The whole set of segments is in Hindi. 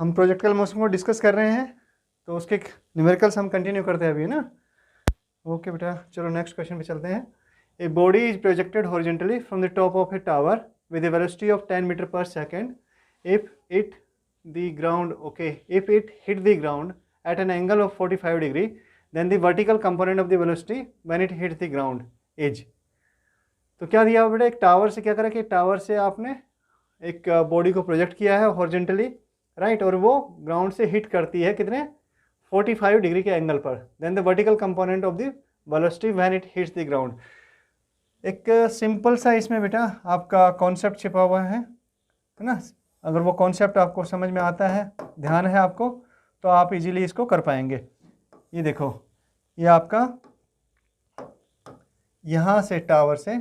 हम प्रोजेक्टिल मोशन को डिस्कस कर रहे हैं, तो उसके न्यूमेरिकल्स हम कंटिन्यू करते हैं अभी, है ना। ओके बेटा, चलो नेक्स्ट क्वेश्चन पे चलते हैं। A body is projected horizontally from the top of a tower with a velocity of 10 metre per second if it the ground if it hit the ground at an angle of 45 degree then the vertical component of the velocity when it hit the ground is. तो क्या दिया बेटा, एक टावर से क्या करा कि टावर से आपने एक बॉडी को प्रोजेक्ट किया है हॉरिजॉन्टली, राइट, और वो ग्राउंड से हिट करती है कितने 45 डिग्री के एंगल पर। Then the vertical component of the velocity when it hits the ground. एक सिंपल सा इसमें बेटा आपका कॉन्सेप्ट छिपा हुआ है ना। अगर वो कॉन्सेप्ट आपको समझ में आता है, ध्यान है आपको, तो आप इजीली इसको कर पाएंगे। ये देखो, ये आपका यहाँ से टावर से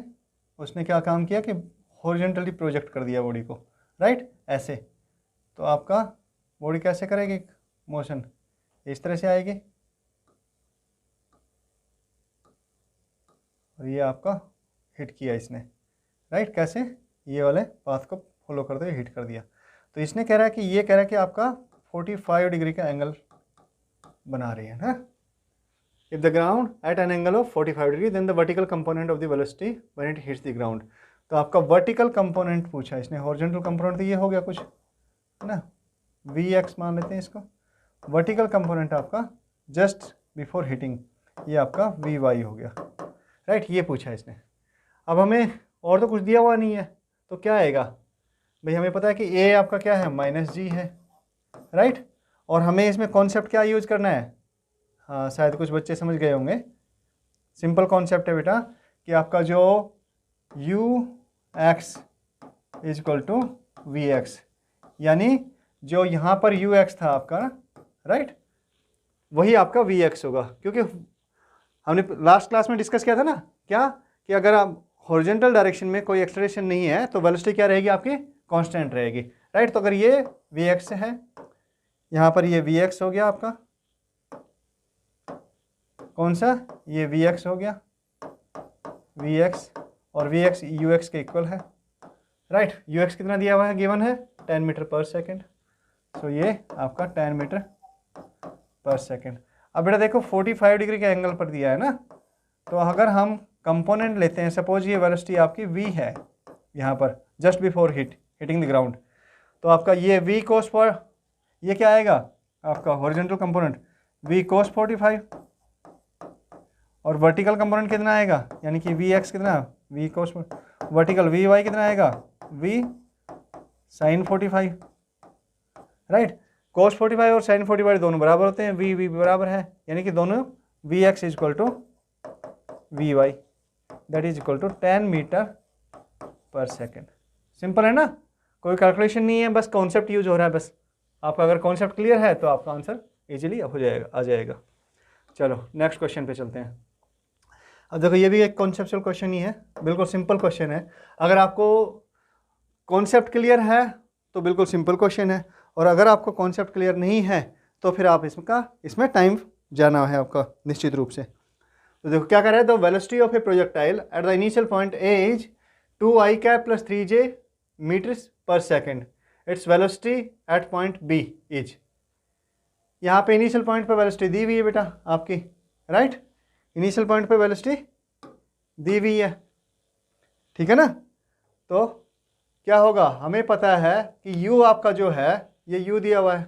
उसने क्या काम किया कि हॉरिजॉन्टली प्रोजेक्ट कर दिया बॉडी को, राइट, ऐसे। तो आपका बॉडी कैसे करेगी मोशन, इस तरह से आएगी, और ये आपका हिट किया इसने, राइट, कैसे, ये वाले पाथ को फॉलो करते हुए हिट कर दिया। तो इसने कह रहा है कि ये कह रहा है कि आपका 45 डिग्री का एंगल बना रही है ना। If the ground at an angle of 45 degree then the vertical component of the velocity when it hits the ground. तो आपका वर्टिकल कंपोनेंट पूछा इसने, हॉरिजॉन्टल कंपोनेंट तो ये हो गया कुछ, है ना, Vx मान लेते हैं इसको। वर्टिकल कंपोनेंट आपका जस्ट बिफोर हिटिंग, ये आपका Vy हो गया, राइट, ये पूछा इसने। अब हमें और तो कुछ दिया हुआ नहीं है, तो क्या आएगा भाई, हमें पता है कि A आपका क्या है -g है, राइट, और हमें इसमें कॉन्सेप्ट क्या यूज करना है, हाँ शायद कुछ बच्चे समझ गए होंगे। सिंपल कॉन्सेप्ट है बेटा कि आपका जो ux is equal to Vx, यानी जो यहाँ पर ux था आपका, राइट, वही आपका Vx होगा, क्योंकि हमने लास्ट क्लास में डिस्कस किया था ना, क्या कि अगर आप हॉरिजॉन्टल डायरेक्शन में कोई एक्सेलरेशन नहीं है तो वेलोसिटी क्या रहेगी आपकी, कांस्टेंट रहेगी, राइट। तो अगर ये Vx है, यहाँ पर ये Vx हो गया आपका, कौन सा, ये Vx हो गया, Vx, और Vx ux के इक्वल है, राइट। ux कितना दिया हुआ है, गिवन है 10 मीटर पर सेकेंड, तो ये आपका 10 मीटर पर सेकेंड। अब बेटा देखो 45 डिग्री के एंगल पर दिया है ना, तो अगर हम कंपोनेंट लेते हैं, सपोज ये वेलोसिटी आपकी v है यहाँ पर just before hitting the ground, तो आपका ये v cos पर, ये क्या आएगा आपका हॉरिजॉन्टल कंपोनेंट v cos 45, और वर्टिकल कंपोनेंट कितना आएगा, यानी कि Vx कितना, v cos, वर्टिकल Vy कितना आएगा, v sin 45, राइट। cos 45 और sin 45 दोनों बराबर होते हैं, v बराबर है, यानी कि दोनों Vx is equal to Vy that is equal to 10 metre per second. Simple है ना, कोई कैलकुलेशन नहीं है, बस कॉन्सेप्ट यूज हो रहा है। बस आपका अगर कॉन्सेप्ट क्लियर है तो आपका आंसर इजीली हो जाएगा, आ जाएगा। चलो नेक्स्ट क्वेश्चन पे चलते हैं। अब देखो ये भी एक कॉन्सेप्चुअल क्वेश्चन ही है, बिल्कुल सिंपल क्वेश्चन है। अगर आपको कॉन्सेप्ट क्लियर है तो बिल्कुल सिंपल क्वेश्चन है, और अगर आपको कॉन्सेप्ट क्लियर नहीं है तो फिर आप इसमें टाइम जाना है आपका निश्चित रूप से। तो देखो क्या कर रहा है, the velocity of a projectile at the initial point A is 2i cap plus 3j metres per second, its velocity at point B is. यहाँ पे इनिशियल पॉइंट पर वेलोसिटी दी हुई है बेटा आपकी, राइट, इनिशियल पॉइंट पे वेलोसिटी दी हुई है, ठीक है ना। तो क्या होगा, हमें पता है कि u आपका जो है ये u दिया हुआ है,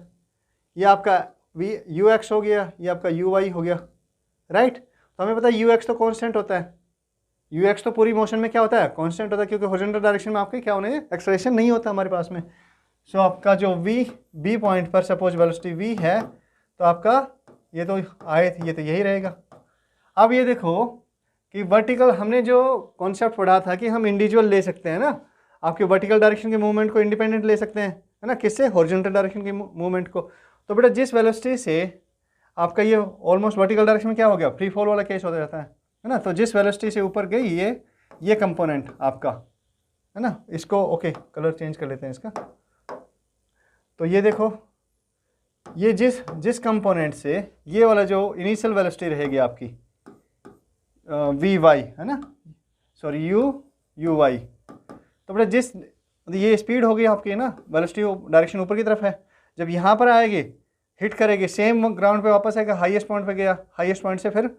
ये आपका ux हो गया, ये आपका uy हो गया, राइट। तो हमें पता है ux तो कांस्टेंट होता है, ux तो पूरी मोशन में क्या होता है, कांस्टेंट होता है, क्योंकि हॉरिजॉन्टल डायरेक्शन में आपके क्या होने, एक्सेलरेशन नहीं होता हमारे पास में। सो आपका जो b पॉइंट पर सपोज वेलोसिटी v है, तो आपका ये तो आए थे, ये तो यही रहेगा। अब ये देखो कि वर्टिकल, हमने जो कॉन्सेप्ट पढ़ा था कि हम इंडिविजुअल ले सकते हैं ना, आपके वर्टिकल डायरेक्शन के मूवमेंट को इंडिपेंडेंट ले सकते हैं, है ना, किससे, हॉरिजॉन्टल डायरेक्शन के मूवमेंट को। तो बेटा जिस वेलोसिटी से आपका ये ऑलमोस्ट वर्टिकल डायरेक्शन में क्या हो गया, फ्री फॉल वाला केस होता रहता है ना, तो जिस वेलोसिटी से ऊपर गई ये कंपोनेंट आपका, है ना, इसको ओके कलर चेंज कर लेते हैं इसका। तो ये देखो, ये जिस कंपोनेंट से ये वाला जो इनिशियल वेलोसिटी रहेगी आपकी Vy, है ना, सॉरी Uy, तो बेटा ये स्पीड हो गई आपकी, है ना, वेलोसिटी डायरेक्शन ऊपर की तरफ है, जब यहाँ पर आएगी हिट करेगी, सेम ग्राउंड पे वापस आएगा, हाईएस्ट पॉइंट पे गया, हाईएस्ट पॉइंट से फिर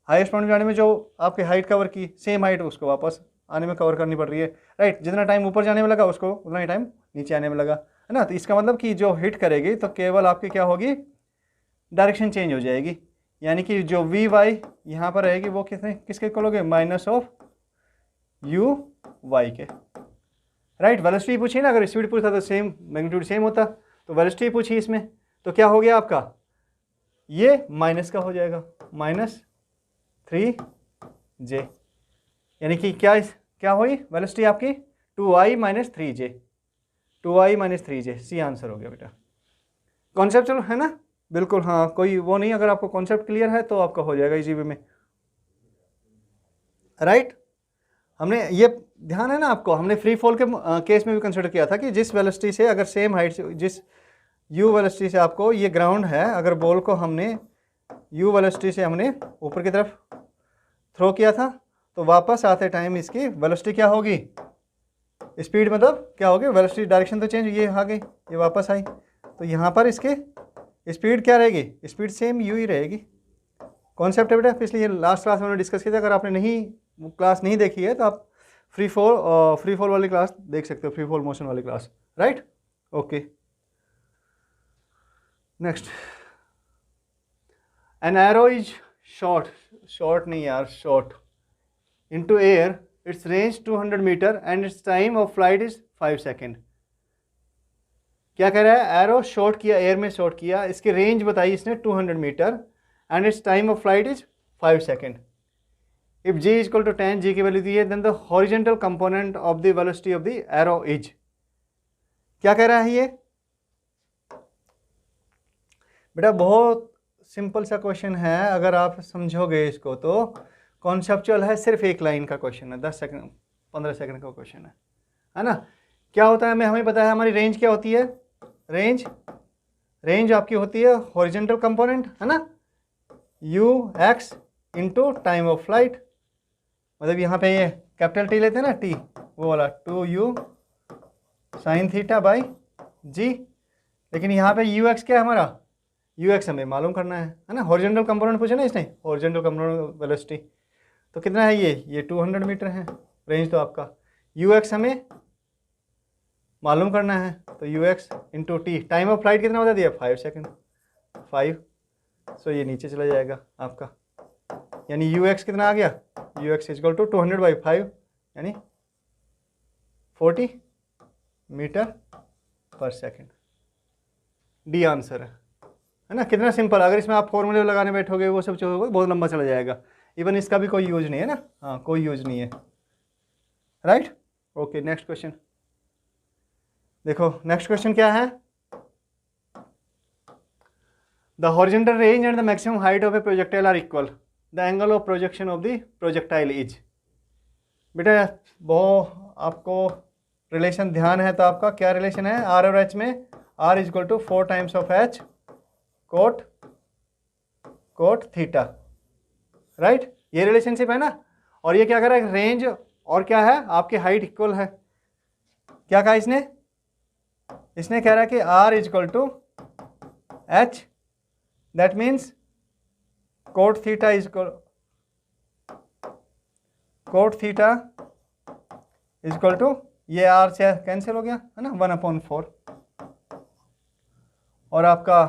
हाईएस्ट पॉइंट जाने में जो आपकी हाइट कवर की सेम हाइट उसको वापस आने में कवर करनी पड़ रही है, राइट। जितना टाइम ऊपर जाने में लगा उसको उतना ही टाइम नीचे आने में लगा, है ना। तो इसका मतलब कि जो हिट करेगी तो केवल आपकी क्या होगी, डायरेक्शन चेंज हो जाएगी, यानी कि जो वी वाई यहाँ पर रहेगी वो किसके इक्वल हो गए, माइनस ऑफ यू वाई के, राइट। वेलोसिटी पूछी ना, अगर स्पीड पूछता तो सेम मैग्नीट्यूड सेम होता, तो वेलोसिटी पूछी इसमें, तो क्या हो गया आपका, ये माइनस का हो जाएगा, -3j, यानी कि क्या हुई वेलोसिटी आपकी 2i - 3j, 2i - 3j, C answer हो गया बेटा। कॉन्सेप्चुअल है ना, बिल्कुल, हाँ कोई वो नहीं, अगर आपको कॉन्सेप्ट क्लियर है तो आपका हो जाएगा इजी वे में, राइट। हमने ये ध्यान है ना आपको, हमने फ्री फॉल के केस में भी कंसिडर किया था कि जिस वेलोसिटी से, अगर सेम हाइट से, जिस u वेलोसिटी से आपको, ये ग्राउंड है, अगर बॉल को हमने u वेलोसिटी से हमने ऊपर की तरफ थ्रो किया था तो वापस आते टाइम इसकी वेलोसिटी क्या होगी, स्पीड मतलब क्या होगी, वेलोसिटी डायरेक्शन तो चेंज, ये आ गई, ये वापस आई, तो यहाँ पर इसके स्पीड क्या रहेगी, स्पीड सेम u ही रहेगी। कॉन्सेप्ट है बेटा, पिछले लास्ट क्लास में हमने डिस्कस किया था, अगर आपने क्लास नहीं देखी है तो आप फ्री फॉल वाली क्लास देख सकते हो, फ्री फॉल मोशन वाली class, right. Okay, next, an arrow is shot नहीं यार, shot into air, its range 200 metre and its time of flight is 5 second. क्या कह रहा है, एरो शॉर्ट किया, एयर में शॉर्ट किया, इसकी रेंज बताई इसने 200 metre and its time of flight is 5 second. If g is equal to 10, g की वैल्यू दी है, then the horizontal component of the velocity of the arrow is, क्या कह रहा है ये बेटा, बहुत सिंपल सा क्वेश्चन है, अगर आप समझोगे इसको तो कॉन्सेप्चुअल है, सिर्फ एक लाइन का क्वेश्चन है, 10 सेकंड 15 सेकंड का क्वेश्चन है ना। क्या होता है, हमें पता है हमारी रेंज क्या होती है, रेंज आपकी होती है हॉरिजॉन्टल कंपोनेंट, है ना, ux into time of flight, मतलब यहाँ पे ये कैपिटल टी लेते हैं ना, टी वो वाला 2u sin theta by g, लेकिन यहाँ पे ux क्या है हमारा, ux हमें मालूम करना है ना, हॉरिजॉन्टल कंपोनेंट पूछे ना इसने, हॉरिजॉन्टल कंपोनेंट वेलोसिटी, तो कितना है ये 200 मीटर है, रेंज तो आपका, ux हमें मालूम करना है, तो ux into T, time of flight कितना बता दिया, 5 सेकेंड, 5, सो ये नीचे चला जाएगा आपका, यानी ux कितना आ गया, ux इक्वल टू 200/5 यानी 40 metre per second, D answer है ना। कितना सिंपल, अगर इसमें आप फॉर्मूले लगाने बैठोगे वो सब जो बहुत लंबा चला जाएगा, इवन इसका भी कोई यूज नहीं है ना, हाँ कोई यूज नहीं है, राइट। ओके, नेक्स्ट क्वेश्चन देखो, नेक्स्ट क्वेश्चन क्या है, the horizontal range and the maximum height of a projectile are equal, the angle of projection of the projectile is. बेटा बहुत आपको रिलेशन ध्यान है, तो आपका क्या रिलेशन है, आर और एच में, R is equal to 4 times of H cot theta, right, ये रिलेशनशिप है ना। और ये क्या कर रहा है, रेंज और क्या है आपकी हाइट इक्वल है, क्या कहा इसने कह रहा है कि R is equal to H, that means cot theta is equal to, ये आर से कैंसिल हो गया है ना, 1/4, और आपका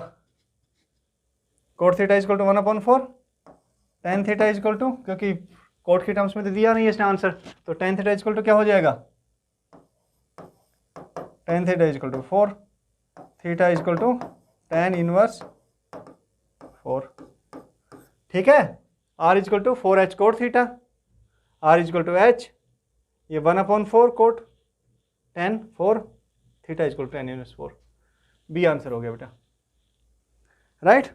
cot theta is equal to 1/4, tan theta is equal to, क्योंकि कोट के टर्म्स में तो दिया नहीं है इसने आंसर, तो tan theta is equal to क्या हो जाएगा, tan theta is equal to 4, theta is equal to tan inverse 4, ठीक है। R is equal to 4h cot theta, R is equal to H, ये 1/4 cot 10 4, theta is equal to tan inverse 4, B answer हो गया बेटा, राइट।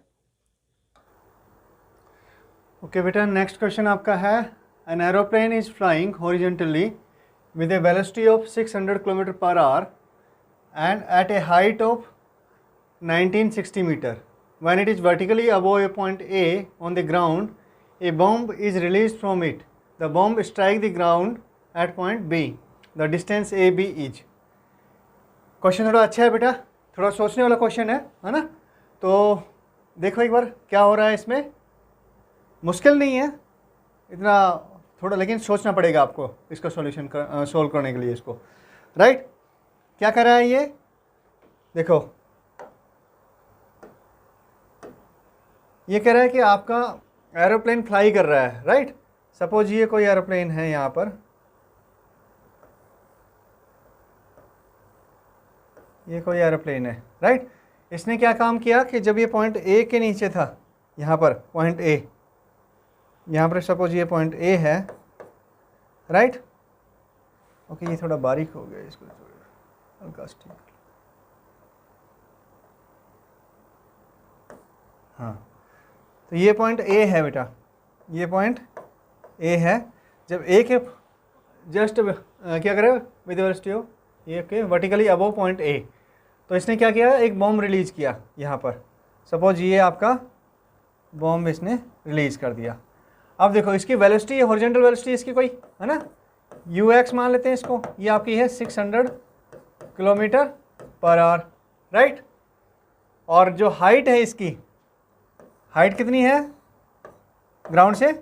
ओके बेटा, नेक्स्ट क्वेश्चन आपका है, an aeroplane is flying horizontally with a velocity of 600 kilometre per hour and at a height of 1960 meter. When it is vertically above a point A on the ground, a bomb is released from it. The bomb strikes the ground at point B. The distance AB is. Question थोड़ा अच्छा है बेटा, थोड़ा सोचने वाला क्वेश्चन है ना। तो देखो एक बार क्या हो रहा है इसमें, मुश्किल नहीं है इतना थोड़ा, लेकिन सोचना पड़ेगा आपको इसका सॉल्यूशन सोल्व करने के लिए इसको, राइट। क्या कर रहा है ये, देखो ये कह रहा है कि आपका एरोप्लेन फ्लाई कर रहा है, राइट। सपोज ये कोई एरोप्लेन है यहाँ पर, ये कोई एरोप्लेन है, राइट। इसने क्या काम किया कि जब ये पॉइंट ए के नीचे था, यहाँ पर पॉइंट ए, यहाँ पर सपोज ये पॉइंट ए है, राइट। ओके, ये थोड़ा बारीक हो गया, इसको हल्का ठीक, हाँ। तो ये पॉइंट ए है बेटा, ये पॉइंट ए है। जब ए के जस्ट क्या करे विद वेलोसिटी ऑफ ये के वर्टिकली अबव पॉइंट ए, तो इसने क्या किया, एक बॉम्ब रिलीज किया यहाँ पर। सपोज ये आपका बॉम्ब इसने रिलीज कर दिया। अब देखो इसकी वेलोसिटी, हॉरिजॉन्टल वेलोसिटी इसकी कोई है ना, ux मान लेते हैं इसको, ये आपकी है 600 किलोमीटर पर आवर, राइट। और जो हाइट है इसकी, हाइट कितनी है ग्राउंड से,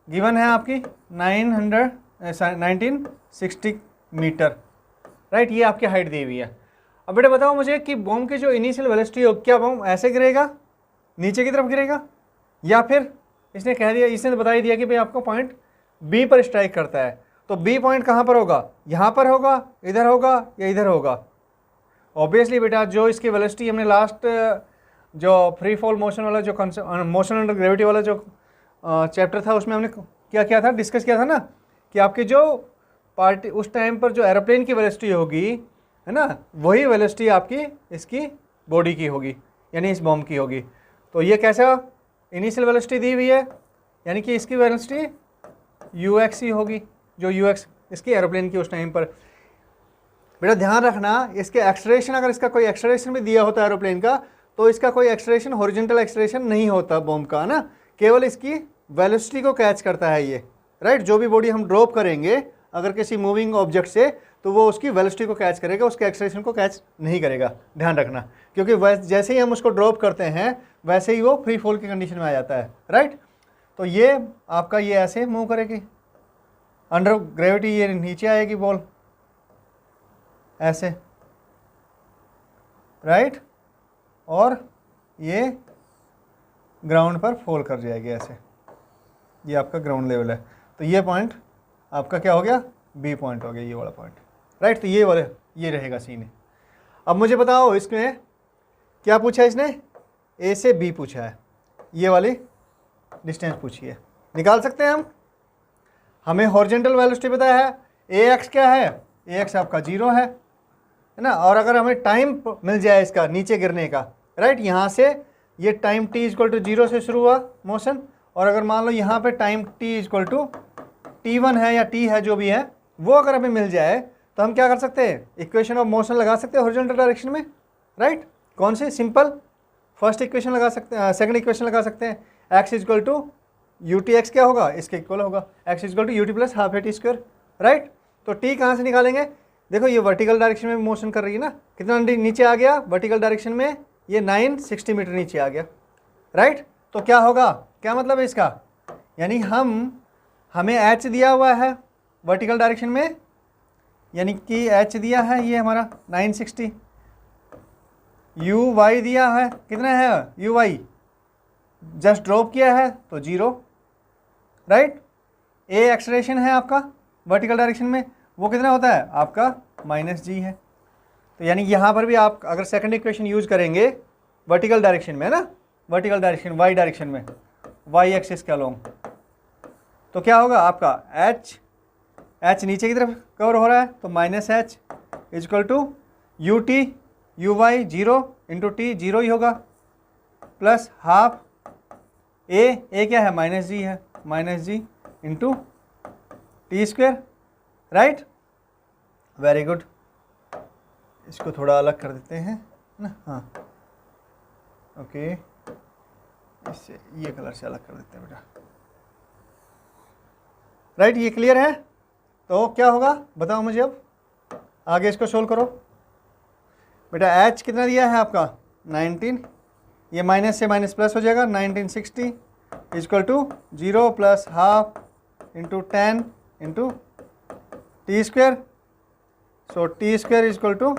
गिवन है आपकी 1960 मीटर, राइट। ये आपकी हाइट दी हुई है। अब बेटा बताओ मुझे कि बॉम्ब की जो इनिशियल वेलोसिटी हो, क्या बॉम्ब ऐसे गिरेगा, नीचे की तरफ गिरेगा, या फिर इसने कह दिया, इसने बता ही दिया कि भाई आपको पॉइंट बी पर स्ट्राइक करता है, तो बी पॉइंट कहाँ पर होगा, यहाँ पर होगा, इधर होगा या इधर होगा। ऑब्वियसली बेटा जो इसकी वेलोसिटी हमने लास्ट जो फ्री फॉल मोशन वाला जो मोशन अंडर ग्रेविटी वाला जो चैप्टर था उसमें हमने क्या किया था, डिस्कस किया था ना, कि आपकी जो पार्टी उस टाइम पर जो एरोप्लेन की वेलोसिटी होगी है ना, वही वेलोसिटी आपकी इसकी बॉडी की होगी, यानी इस बॉम्ब की होगी। तो ये कैसा इनिशियल वेलोसिटी दी हुई है, यानी कि इसकी वेलोसिटी ux ही होगी, जो ux इसकी एरोप्लेन की उस टाइम पर। बेटा ध्यान रखना, इसके एक्सलेरेशन, अगर इसका कोई एक्सलेरेशन भी दिया होता है एरोप्लेन का, तो इसका कोई एक्सलेरेशन हॉरिजॉन्टल एक्सलेरेशन नहीं होता बॉम्ब का, है ना, केवल इसकी वेलोसिटी को कैच करता है ये, राइट। जो भी बॉडी हम ड्रॉप करेंगे अगर किसी मूविंग ऑब्जेक्ट से, तो वो उसकी वेलोसिटी को कैच करेगा, उसके एक्सलेरेशन को कैच नहीं करेगा, ध्यान रखना। क्योंकि जैसे ही हम उसको ड्रॉप करते हैं वैसे ही वो फ्री फॉल की कंडीशन में आ जाता है, राइट। तो ये आपका ये ऐसे मूव करेगी अंडर ग्रेविटी, ये नीचे आएगी बॉल ऐसे, राइट, और ये ग्राउंड पर फॉल कर जाएगी ऐसे। ये आपका ग्राउंड लेवल है, तो ये पॉइंट आपका क्या हो गया, बी पॉइंट हो गया, ये वाला पॉइंट, राइट। तो ये वाले ये रहेगा सीन। अब मुझे बताओ इसमें क्या पूछा है इसने, ए से बी पूछा है, ये वाली डिस्टेंस पूछी है, निकाल सकते हैं हम। हमें हॉरिजॉन्टल वेलोसिटी बताया है, ए एक्स क्या है, ए एक्स आपका 0 है ना। और अगर हमें टाइम मिल जाए इसका नीचे गिरने का, राइट, यहाँ से ये टाइम t इक्वल टू 0 से शुरू हुआ मोशन, और अगर मान लो यहाँ पे time t equal to t1 है या t है जो भी है, वो अगर हमें मिल जाए तो हम क्या कर सकते हैं, इक्वेशन ऑफ मोशन लगा सकते हैं हॉरिजॉन्टल डायरेक्शन में, राइट। कौन सी, सिंपल फर्स्ट इक्वेशन लगा सकते हैं, सेकंड इक्वेशन लगा सकते हैं, x equal to u t x क्या होगा, इसके इक्वल होगा x equal to u t plus half a t square, right. तो t कहाँ से निकालेंगे, देखो ये वर्टिकल डायरेक्शन में मोशन कर रही है ना, कितना नीचे आ गया वर्टिकल डायरेक्शन में, ये 960 मीटर नीचे आ गया, राइट। तो क्या होगा, क्या मतलब है इसका, यानी हमें h दिया हुआ है वर्टिकल डायरेक्शन में, यानी कि h दिया है ये हमारा 960, uy दिया है कितना है, uy जस्ट ड्रॉप किया है तो 0, राइट। a एक्सलेरेशन है आपका वर्टिकल डायरेक्शन में, वो कितना होता है आपका -g है। तो यानी यहाँ पर भी आप अगर सेकंड इक्वेशन यूज करेंगे वर्टिकल डायरेक्शन में, है ना, वर्टिकल डायरेक्शन y डायरेक्शन में, y एक्सिस के अलोंग, तो क्या होगा आपका h नीचे की तरफ कवर हो रहा है, तो -h is equal to u t u y 0 into t 0 ही होगा, प्लस हाफ ए क्या है -g है, -g into t square, right. Very good, इसको थोड़ा अलग कर देते हैं ना, हाँ ओके, इससे ये कलर से अलग कर देते हैं बेटा, राइट। ये क्लियर है, तो क्या होगा बताओ मुझे, अब आगे इसको सोल्व करो बेटा एच कितना दिया है आपका 19, ये माइनस से माइनस प्लस हो जाएगा 1960 is equal to 0 plus half into 10 into t square. So t square is equal to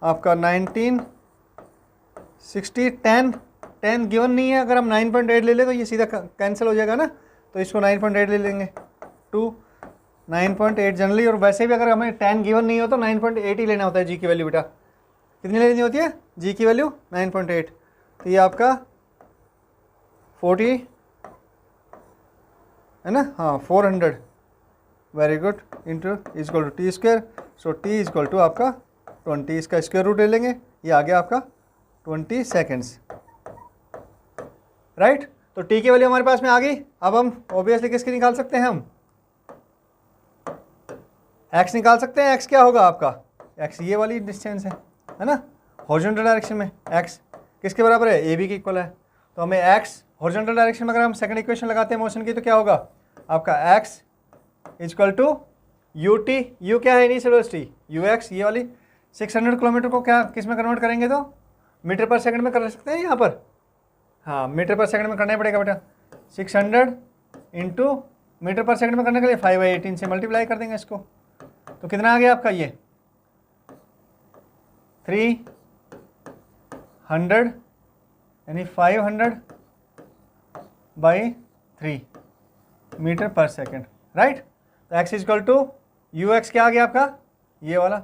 आपका 1960 10 गिवन नहीं है, अगर हम 9.8 ले लें तो ये सीधा कैंसिल हो जाएगा ना, तो इसको 9.8 ले लेंगे 2 9.8 जनरली, और वैसे भी अगर हमें 10 गिवन नहीं हो तो 9.8 ही लेना होता है जी की वैल्यू। बेटा कितनी लेनी होती है जी की वैल्यू 9.8, तो ये आपका 40 है ना, हाँ 400, very good, into is equal to t square. So t is equal to आपका 20, इसका स्क्वायर रूट ले लेंगे, ये आ गया आपका 20 सेकेंड्स, राइट। तो टी की वैल्यू हमारे पास में आ गई। अब हम ऑब्वियसली किसकी निकाल सकते हैं, हम एक्स निकाल सकते हैं। एक्स क्या होगा आपका, एक्स ये वाली डिस्टेंस है ना, हॉरिजॉन्टल डायरेक्शन में एक्स किसके बराबर है, ए बी के इक्वल है। तो हमें एक्स हॉरिजॉन्टल डायरेक्शन में अगर हम सेकंड इक्वेशन लगाते हैं मोशन की, तो क्या होगा आपका x is equal to u t, u क्या है इनिशियल वेलोसिटी, यू एक्स, ये वाली 600 किलोमीटर को क्या किस में कन्वर्ट करेंगे, तो मीटर पर सेकंड में कर सकते हैं यहाँ पर, हाँ मीटर पर सेकंड में करना ही पड़ेगा बेटा। 600 इंटू मीटर पर सेकंड में करने के लिए 5/18 से मल्टीप्लाई कर देंगे इसको, तो कितना आ गया आपका ये 300 यानी 500/3 मीटर पर सेकंड, राइट। तो x is equal to u x क्या आ गया आपका ये वाला,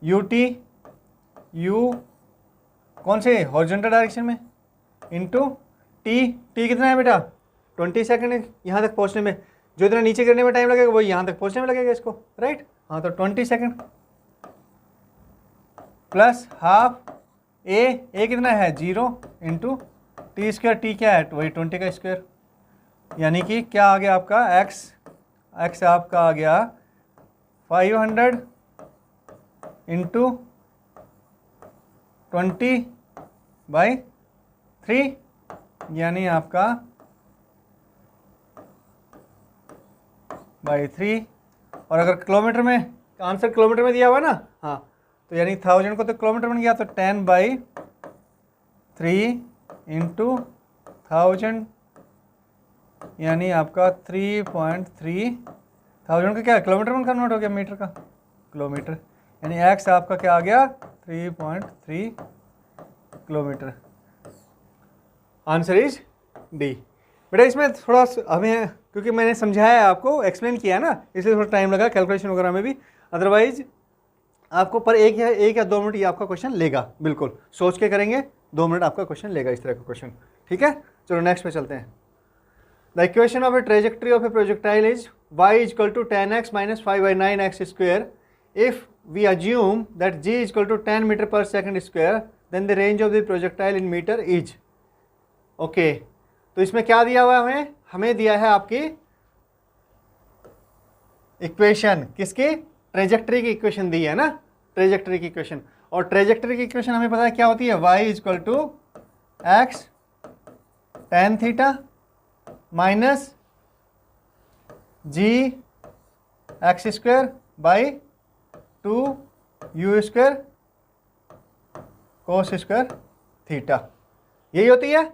यू टी, यू कौन से हॉरिजॉन्टल डायरेक्शन में, इंटू टी, टी कितना है बेटा 20 सेकंड यहाँ तक पहुँचने में, जो इतना नीचे गिरने में टाइम लगेगा वो यहाँ तक पहुँचने में लगेगा इसको, राइट। हाँ तो 20 सेकंड प्लस हाफ ए कितना है 0 इंटू टी स्क्वायर, टी क्या है वही 20 का स्क्वायर, यानी कि क्या आ गया आपका एक्स आपका आ गया 500 इंटू 20/3, यानी आपका 3, और अगर किलोमीटर में आंसर किलोमीटर में दिया हुआ है ना, हाँ तो यानी 1000 को तो किलोमीटर बन गया, तो 10/3 इंटू 1000 यानी आपका 3.3, 1000 का क्या किलोमीटर में कन्वर्ट हो गया मीटर का किलोमीटर, यानी एक्स आपका क्या आ गया 3.3 किलोमीटर। Answer is D. बेटा इसमें थोड़ा हमें, क्योंकि मैंने समझाया है आपको, एक्सप्लेन किया है ना, इसलिए थोड़ा टाइम लगा कैलकुलेशन वगैरह में भी, अदरवाइज आपको पर एक या 2 मिनट ये आपका क्वेश्चन लेगा, बिल्कुल सोच के करेंगे 2 मिनट आपका क्वेश्चन लेगा इस तरह का क्वेश्चन, ठीक है। चलो नेक्स्ट पे चलते हैं। The equation of a trajectory of a projectile is y equal to 10x minus 5/9x square if we assume that g equal to 10 metre per second square, then the range of the projectile in metre is. Okay, तो इसमें क्या दिया हुआ है हमें दिया है आपकी इक्वेशन, किसकी, ट्रेजेक्ट्री की इक्वेशन दी है ना, ट्रेजेक्ट्री की इक्वेशन, और ट्रेजेक्ट्री की इक्वेशन हमें पता है क्या होती है, y equal to x tan theta minus g x square by 2u square cos square theta, यही होती है।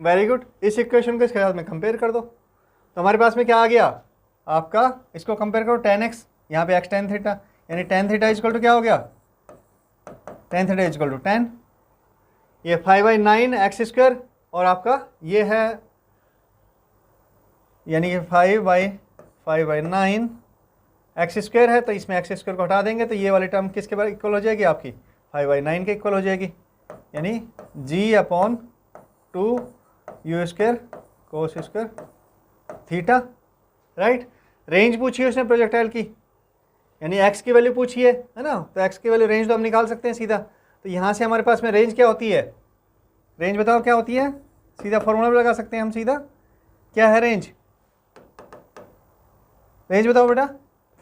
वेरी गुड, इस इक्वेशन को इसके साथ में कंपेयर कर दो, तो हमारे पास में क्या आ गया आपका, इसको कंपेयर करो tan x, यहाँ पे x tan थीटा, यानी tan थीटा इक्वल टू क्या हो गया, tan थीटा इक्वल टू 10, ये 5/9 एक्स स्क्वायर, और आपका ये है यानी कि 5/9 एक्स स्क्वायर है, तो इसमें एक्स स्क्वायर को हटा देंगे तो ये वाली टर्म किसके इक्वल हो जाएगी आपकी 5/9 के इक्वल हो जाएगी, यानी g/2u square cos square theta, right. Range पूछी है उसने प्रोजेक्टाइल की, यानी एक्स की वैल्यू पूछी है ना, तो एक्स की वैल्यू रेंज तो हम निकाल सकते हैं सीधा, तो यहाँ से हमारे पास में रेंज क्या होती है, रेंज बताओ क्या होती है, सीधा फॉर्मूला भी लगा सकते हैं हम सीधा, क्या है रेंज, रेंज बताओ बेटा,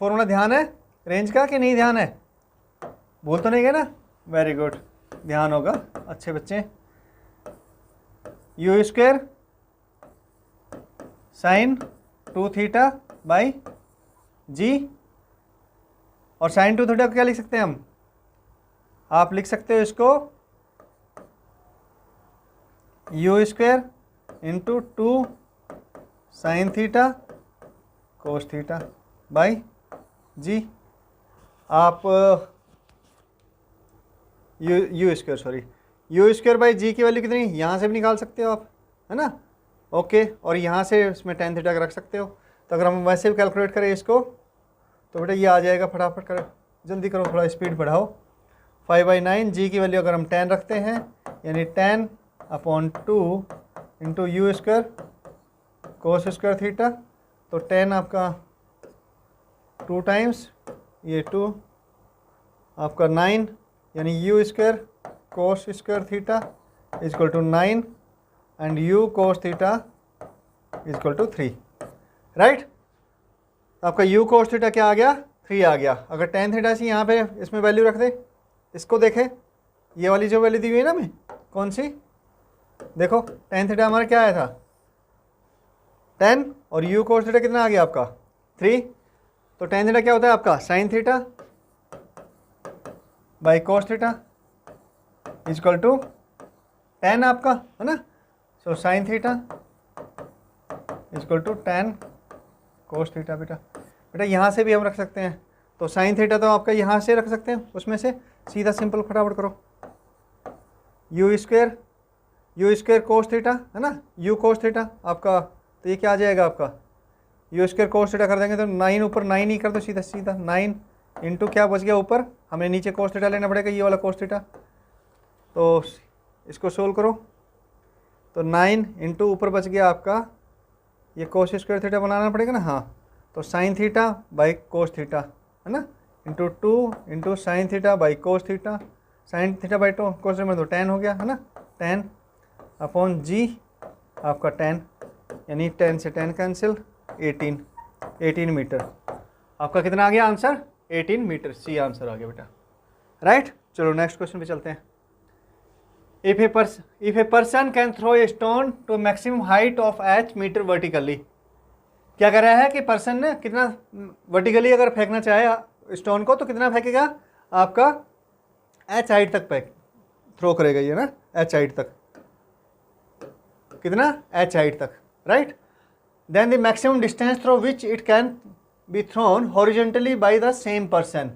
फॉर्मूला ध्यान है रेंज का कि नहीं ध्यान है, बोल तो नहीं गए ना, वेरी गुड, ध्यान होगा अच्छे बच्चे, u square sine 2 theta by g, और साइन 2 थीटा को क्या लिख सकते हैं हम आप लिख सकते हो इसको u square into 2 sine theta cos theta by g. आप यू स्क्वायर बाई जी की वैल्यू कितनी यहाँ से भी निकाल सकते हो आप, है ना। ओके, और यहाँ से इसमें टेन थीटा का रख सकते हो। तो अगर हम वैसे भी कैलकुलेट करें इसको तो बेटा ये आ जाएगा, फटाफट करो, जल्दी करो, थोड़ा स्पीड बढ़ाओ। 5/9 जी की वैल्यू अगर हम 10 रखते हैं यानी 10/2 into you square cos square theta, तो 10 आपका 2 टाइम्स ये 2 आपका 9 यानी u square cos square theta is equal to 9 and u cos theta is equal to 3, right. आपका यू कोस थीटा क्या आ गया, 3 आ गया। अगर टेन थीटा से यहाँ पे इसमें वैल्यू रख दे, इसको देखें, ये वाली जो वैल्यू दी हुई है ना हमें, कौन सी, देखो टेन थीटा हमारा क्या आया था 10 और यू कोस थीटा कितना आ गया आपका 3। तो टेन थीटा क्या होता है आपका sine theta by cos theta is equal to 10 आपका, है ना। So sine theta is equal to 10 cos theta. बेटा यहाँ से भी हम रख सकते हैं, तो साइन थीटा तो आपका यहाँ से रख सकते हैं, उसमें से सीधा सिंपल फटाफट करो, यू स्क्वायर कोस थीटा, है ना, यू कोस थीटा आपका, तो ये क्या आ जाएगा आपका यू स्क्वायर कोस थीटा कर देंगे तो 9 ऊपर 9 ही कर दो, सीधा सीधा 9 इंटू क्या बच गया ऊपर, हमें नीचे कोस थीटा लेना पड़ेगा, ये वाला कोस थीटा। तो इसको सोल्व करो तो 9 इंटू ऊपर बच गया आपका ये कोस स्क्वायर थीटा बनाना पड़ेगा ना, हाँ। तो sign theta by cos theta, है ना, into 2 into sine theta by cos theta, sign theta by two cos theta में तो 10 हो गया, है ना, 10 अपॉन जी आपका 10 यानी 10 से 10 कैंसिल, 18 मीटर। आपका कितना आ गया आंसर 18 मीटर, सी आंसर आ गया बेटा, राइट। चलो नेक्स्ट क्वेश्चन पे चलते हैं। If a person can throw a stone to maximum height of h metre vertically, क्या कर रहा है कि पर्सन ने कितना वर्टिकली अगर फेंकना चाहे स्टोन को तो कितना फेंकेगा आपका h हाइट तक थ्रो करेगा ये ना, h हाइट तक, कितना h हाइट तक, right. Then the maximum distance throw which it can be thrown horizontally by the same person.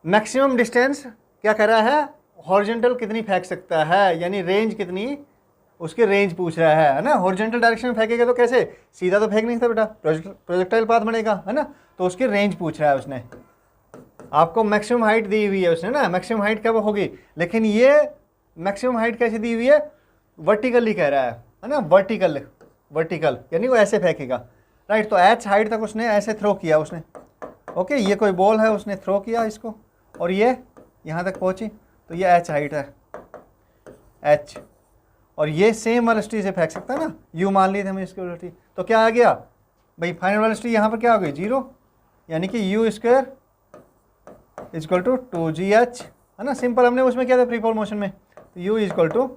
Maximum distance क्या कर रहा है, हॉरिजेंटल कितनी फेंक सकता है, यानी रेंज कितनी, उसकी रेंज पूछ रहा है ना। हॉरिजेंटल डायरेक्शन में फेंकेगा तो कैसे, सीधा तो फेंक नहीं सकता बेटा, प्रोजेक्टाइल पाथ बनेगा, है ना। तो उसकी रेंज पूछ रहा है उसने, आपको मैक्सिमम हाइट दी हुई है उसने ना, मैक्सिमम हाइट कब होगी, लेकिन ये मैक्सिमम हाइट कैसे दी हुई है, वर्टिकली कह रहा है ना, वर्टिकल यानी वो ऐसे फेंकेगा, राइट। तो एच हाइट तक उसने ऐसे थ्रो किया उसने, ओके। ये कोई बॉल है, उसने थ्रो किया इसको और ये यहाँ तक पहुँची, तो ये एच हाइट है, एच, और ये सेम वेलोसिटी से फेंक सकता है ना, यू मान ली थी हमें इसकी वेलोसिटी, तो क्या आ गया भाई फाइनल वेलोसिटी यहाँ पर क्या हो गई 0, यानी कि you square is equal to 2gh, है ना। सिंपल हमने उसमें किया था फ्री फॉल मोशन में, तो u is equal to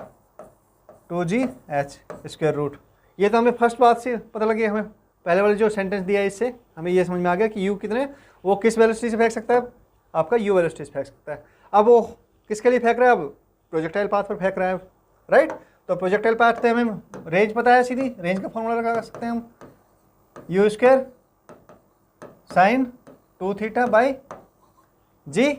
2gh square root. ये तो हमें फर्स्ट बात से पता लगी, हमें पहले वाले जो सेंटेंस दिया है इससे हमें ये समझ में आ गया कि यू कितने, वो किस वेलोसिटी से फेंक सकता है, आपका यू वेलोसिटी से फेंक सकता है। अब वो किसके लिए फेंक रहा है, अब प्रोजेक्टाइल पाथ पर फेंक रहा है, राइट। तो प्रोजेक्टाइल पाथ से हमें रेंज पता है, सीधी रेंज का फॉर्मूला लगा सकते हैं हम, u square sine 2 theta by g,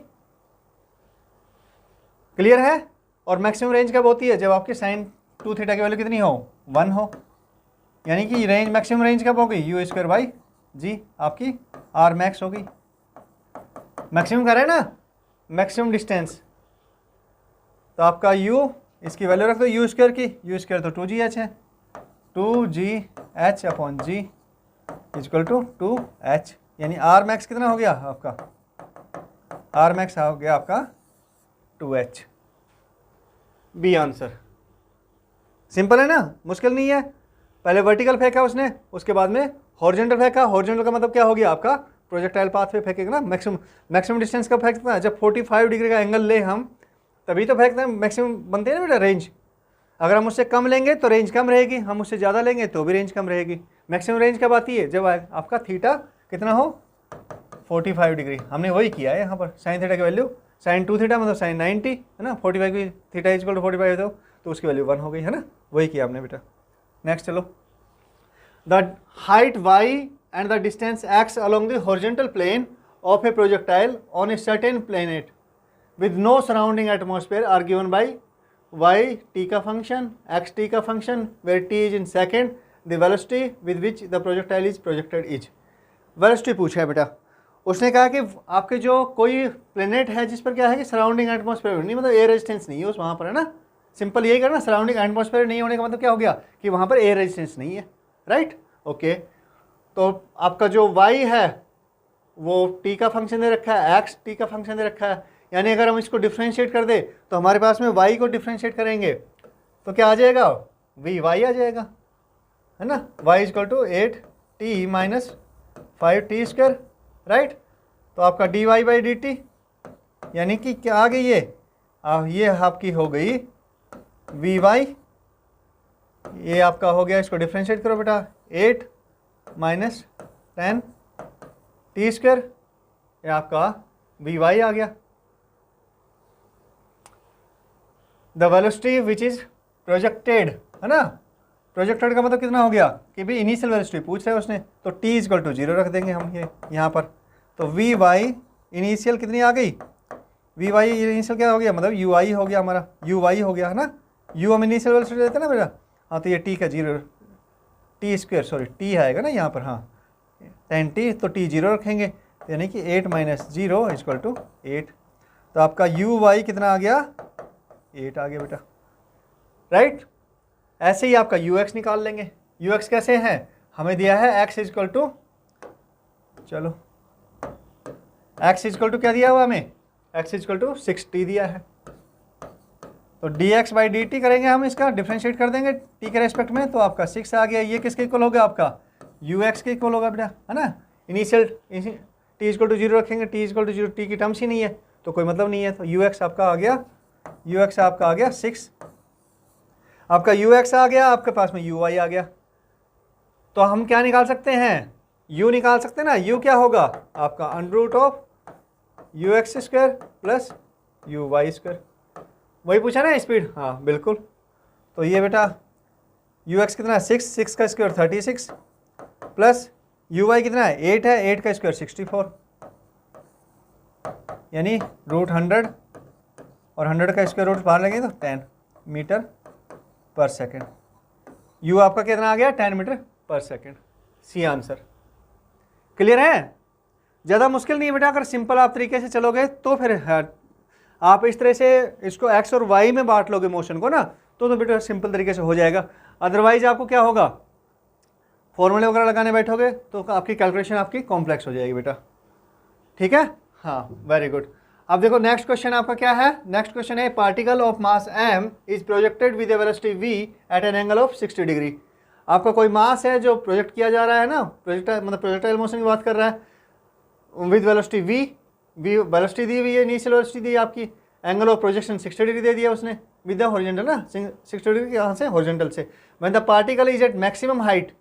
clear है। और मैक्सिमम रेंज कब होती है, जब आपकी साइन 2 थीटा की वैल्यू कितनी हो 1 हो, यानी कि रेंज मैक्सिमम रेंज कब होगी यू स्क्वायर बाई जी, आपकी आर मैक्स होगी। मैक्सिमम कर रहे हैं ना, मैक्सिमम डिस्टेंस, तो आपका u इसकी वैल्यू रख दो यू स्क्वायर की, यू स्क्वायर तो 2gh है, 2gh upon ji equal to 2h, यानी आर मैक्स कितना हो गया आपका, आर मैक्स हो गया आपका 2h, बी आंसर। सिंपल है ना, मुश्किल नहीं है। पहले वर्टिकल फेंका उसने, उसके बाद में हॉरिजॉन्टल फेंका, हॉरिजॉन्टल का मतलब क्या हो गया आपका प्रोजेक्टाइल पाथ पे फेंकेगा ना। मैक्सिमम डिस्टेंस कब फेंक सकता है, जब 45 डिग्री का एंगल ले हम तभी तो फेंकते हैं, मैक्सिमम बनते हैं ना बेटा रेंज। अगर हम उससे कम लेंगे तो रेंज कम रहेगी, हम उससे ज़्यादा लेंगे तो भी रेंज कम रहेगी। मैक्सिमम रेंज कब आती है, जब आपका थीटा कितना हो 45 डिग्री। हमने वही किया है यहाँ पर, साइन थीटा की वैल्यू साइन 2 थीटा मतलब साइन 90 है ना, 45 की थीटा इक्वल टू 45 तो उसकी वैल्यू 1 हो गई है ना, वही किया हमने बेटा। नेक्स्ट चलो, the height y and the distance x along the horizontal plane of a projectile on a certain planet with no surrounding atmosphere are given by y t का function, x t का function where t is in second, the velocity with which the projectile is projected is। velocity पूछा है बेटा, उसने कहा कि आपके जो कोई प्लेनेट है जिस पर क्या है कि सराउंडिंग एटमॉस्फेयर नहीं, मतलब एयर रेजिस्टेंस नहीं है उस वहाँ पर, है ना, सिंपल यही करना, सराउंडिंग एटमॉस्फेयर नहीं होने का मतलब क्या हो गया कि वहाँ पर एयर रेजिस्टेंस नहीं है, राइट। ओके, तो आपका जो y है वो t का फंक्शन दे रखा है, x t का फंक्शन दे रखा है, यानी अगर हम इसको डिफ्रेंशिएट कर दे तो हमारे पास में y को डिफ्रेंशिएट करेंगे तो क्या आ जाएगा, vy आ जाएगा, है ना, y equal to 8t minus 5t square, right. तो आपका dy बाई dt यानी कि क्या आ गई ये आपकी हो गई vy, ये आपका हो गया, इसको डिफ्रेंशिएट करो बेटा, 8 माइनस 10 टी स्क्वायर, ये आपका vy आ गया। The velocity which is projected, है ना, प्रोजेक्टेड का मतलब कितना हो गया कि भाई इनिशियल वेलोसिटी पूछ रहे हैं उसने, तो t इक्वल टू 0 रख देंगे हम ये यहाँ पर, तो vy इनिशियल कितनी आ गई, vy इनिशियल क्या हो गया, मतलब ui हो गया हमारा, uy हो गया, है ना, u हम इनिशियल वेलोसिटी देते हैं ना बेटा, हाँ, तो ये t का 0 टी स्क्वायर, सॉरी t आएगा ना यहाँ पर, हाँ 10t, तो t 0 रखेंगे, यानी कि 8 माइनस 0 इक्वल टू 8, तो आपका uy कितना आ गया, 8 आ गया बेटा, राइट। ऐसे ही आपका ux निकाल लेंगे, ux कैसे है, हमें दिया है x इक्वल टू, चलो x इक्वल टू क्या दिया हुआ हमें, x इक्वल टू 6t दिया है, तो dx बाई dt करेंगे हम, इसका डिफ्रेंशिएट कर देंगे t के रेस्पेक्ट में, तो आपका 6 आ गया, ये किसके इक्वल होगा, आपका ux के इक्वल होगा बेटा, है ना, इनिशियल t इक्वल टू 0 रखेंगे, t इक्वल टू 0 t की टर्म्स ही नहीं है तो कोई मतलब नहीं है, तो ux आपका आ गया, ux आपका आ गया 6, आपका ux आ गया, आपके पास में uy आ गया, तो हम क्या निकाल सकते हैं, u निकाल सकते हैं ना, u क्या होगा आपका under of ux square plus uy square, वही पूछा ना स्पीड, हाँ बिल्कुल। तो ये बेटा ux कितना है 6 का स्क्वायर 36 प्लस uy कितना है 8 है, 8 का स्क्वायर 64, यानी √100 और 100 का स्क्वायर रूट बाहर लगेगा तो 10 मीटर पर सेकेंड, u आपका कितना आ गया 10 metre per second, C answer. Clear है, ज़्यादा मुश्किल नहीं है बेटा, अगर सिंपल आप तरीके से चलोगे तो फिर आप इस तरह से इसको x और y में बांट लोगे मोशन को ना, तो बेटा सिंपल तरीके से हो जाएगा, अदरवाइज आपको क्या होगा, फॉर्मूले वगैरह लगाने बैठोगे तो आपकी कैलकुलेशन आपकी कॉम्प्लेक्स हो जाएगी बेटा, ठीक है, हाँ वेरी गुड। अब देखो नेक्स्ट क्वेश्चन आपका क्या है, नेक्स्ट क्वेश्चन है particle of mass m is projected with a velocity v at an angle of 60 degree. आपका कोई मास है जो प्रोजेक्ट किया जा रहा है ना, प्रोजेक्टाइल मतलब प्रोजेक्टाइल मोशन की बात कर रहा है, विद वेलोसिटी v वेलोसिटी दी हुई है, इनिशियल वेलोसिटी दी आपकी, एंगल ऑफ प्रोजेक्शन 60 डिग्री दे दिया उसने विद द हॉरिजॉन्टल ना, 60 डिग्री यहाँ से हॉरिजॉन्टल से, when the particle is at maximum height,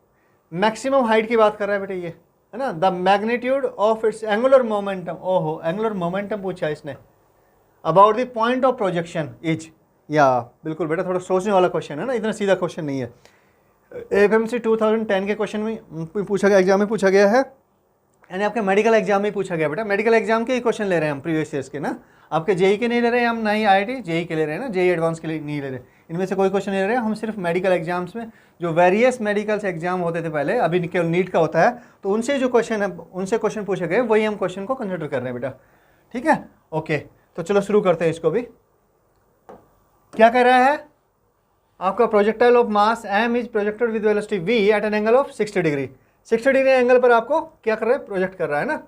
maximum height की बात कर रहा है बेटे ये, है ना, the magnitude of its angular momentum, ओहो एंगुलर मोमेंटम पूछा इसने, about the point of projection is, या बिल्कुल बेटा थोड़ा सोचने वाला क्वेश्चन है ना, इतना सीधा क्वेश्चन नहीं है, एफएमसी 2010 के क्वेश्चन में पूछा गया, एग्जाम में पूछा गया है, यानी आपके मेडिकल एग्जाम में पूछा गया बेटा, मेडिकल एग्जाम के ही क्वेश्चन ले रहे हैं हम प्रीवियस ईयर्स के ना, आपके जेई के नहीं ले रहे हैं हम, ना ही आईआईटी जेई के ले रहे हैं ना, जेई एडवांस के लिए नहीं ले रहे, इनमें से कोई क्वेश्चन नहीं ले रहे हैं हम, सिर्फ मेडिकल एग्जाम्स में जो वेरियस मेडिकल्स एग्जाम होते थे पहले, अभी केवल नीट का होता है, तो उनसे जो क्वेश्चन है उनसे क्वेश्चन पूछे गए वही हम क्वेश्चन को कंसिडर कर रहे हैं बेटा, ठीक है, ओके। तो चलो शुरू करते हैं इसको भी, क्या कह रहा है आपका, projectile of mass m is projected with velocity v at an angle of 60 degree, 60 degree angle पर आपको क्या कर रहा है, प्रोजेक्ट कर रहा है ना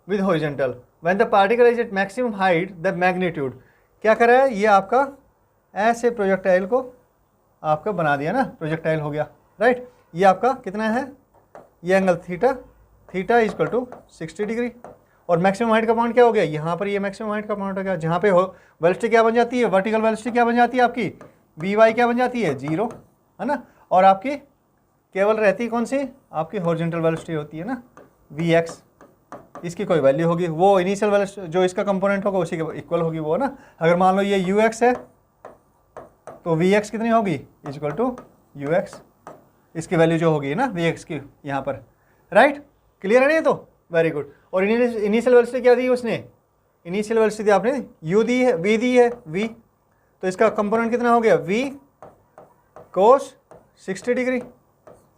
with horizontal, when the particle is at maximum height the magnitude, क्या कर रहा है ये आपका ऐसे प्रोजेक्टाइल को आपका बना दिया ना, प्रोजेक्टाइल हो गया, राइट, ये आपका कितना है, ये angle theta, theta is equal to 60 degree, और मैक्सिमम हाइट का पॉइंट क्या हो गया, यहाँ पर ये मैक्सिमम हाइट का पॉइंट हो गया, जहाँ पे हो वेलोसिटी क्या बन जाती है, वर्टिकल वेलोसिटी क्या बन जाती है आपकी, vy क्या बन जाती है 0, है ना, और आपकी केवल रहती है कौन सी, आपकी हॉरिजॉन्टल वेलोसिटी होती है ना vx, इसकी कोई वैल्यू होगी, वो इनिशियल वेलोसिटी जो इसका कंपोनेंट होगा उसी के इक्वल होगी वो ना। अगर मान लो ये ux है तो vx कितनी होगी, इक्वल टू ux, इसकी वैल्यू जो होगी ना vx की यहाँ पर, राइट। क्लियर है नहीं तो वेरी गुड। और इनिशियल वेलोसिटी क्या दी उसने, इनिशियल वेलोसिटी आपने u दी है, v दी है, v, तो इसका कंपोनेंट कितना हो गया v cos 60 डिग्री,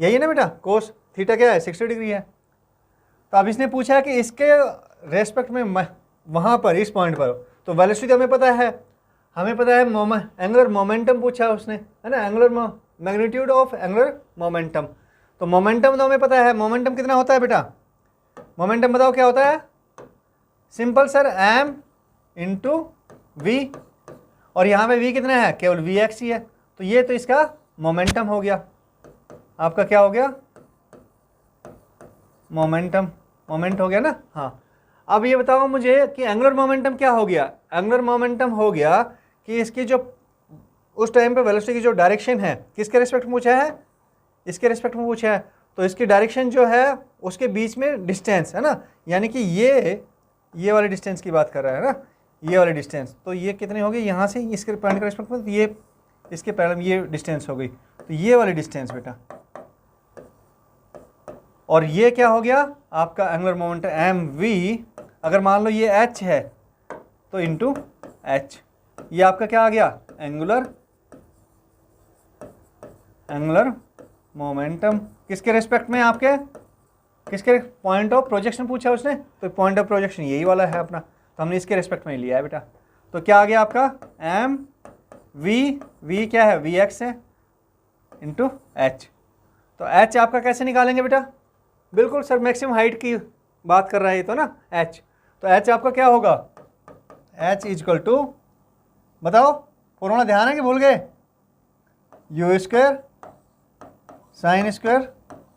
यही है ना बेटा, cos थीटा क्या है 60 डिग्री है। तो अब इसने पूछा है कि इसके रेस्पेक्ट में वहाँ पर इस पॉइंट पर, तो वेलोसिटी हमें पता है एंगुलर मोमेंटम पूछा है उसने, है ना, angular magnitude of angular momentum. तो मोमेंटम तो हमें पता है, मोमेंटम कितना होता है बेटा, मोमेंटम बताओ क्या होता है, simple sir m into v, और यहाँ पे v कितना है, केवल vx ही है, तो ये तो इसका मोमेंटम हो गया, आपका क्या हो गया, मोमेंट हो गया ना। हाँ, अब ये बताओ मुझे कि एंगुलर मोमेंटम क्या हो गया, एंगुलर मोमेंटम हो गया कि इसकी जो उस टाइम पे वेलोसिटी की जो डायरेक्शन है किसके रिस्पेक्ट में पूछा है, इसके रिस्पेक्ट में पूछा है, तो इसकी डायरेक्शन जो है उसके बीच में डिस्टेंस है ना, यानी कि ये वाले डिस्टेंस की बात कर रहा है ना, ये वाले डिस्टेंस, तो ये कितनी होगी यहाँ से इसके पॉइंट के रिस्पेक्ट में, तो ये इसके पैरेलल ये डिस्टेंस हो गई, तो ये वाली डिस्टेंस बेटा, और ये क्या हो गया आपका एंगुलर मोमेंटम एम वी, अगर मान लो ये h है तो इंटू h, ये आपका क्या आ गया एंगुलर मोमेंटम, किसके रेस्पेक्ट में, आपके किसके पॉइंट ऑफ प्रोजेक्शन पूछा उसने, तो पॉइंट ऑफ प्रोजेक्शन यही वाला है अपना, तो हमने इसके रेस्पेक्ट में लिया है बेटा। तो क्या आ गया आपका एम वी क्या है vx है इंटू h, तो h आपका कैसे निकालेंगे बेटा, बिल्कुल सर मैक्सिमम हाइट की बात कर रहा है तो ना h, तो h आपका क्या होगा, h इजकल टू, बताओ फॉर्मूला ध्यान है कि भूल गए, u square sine square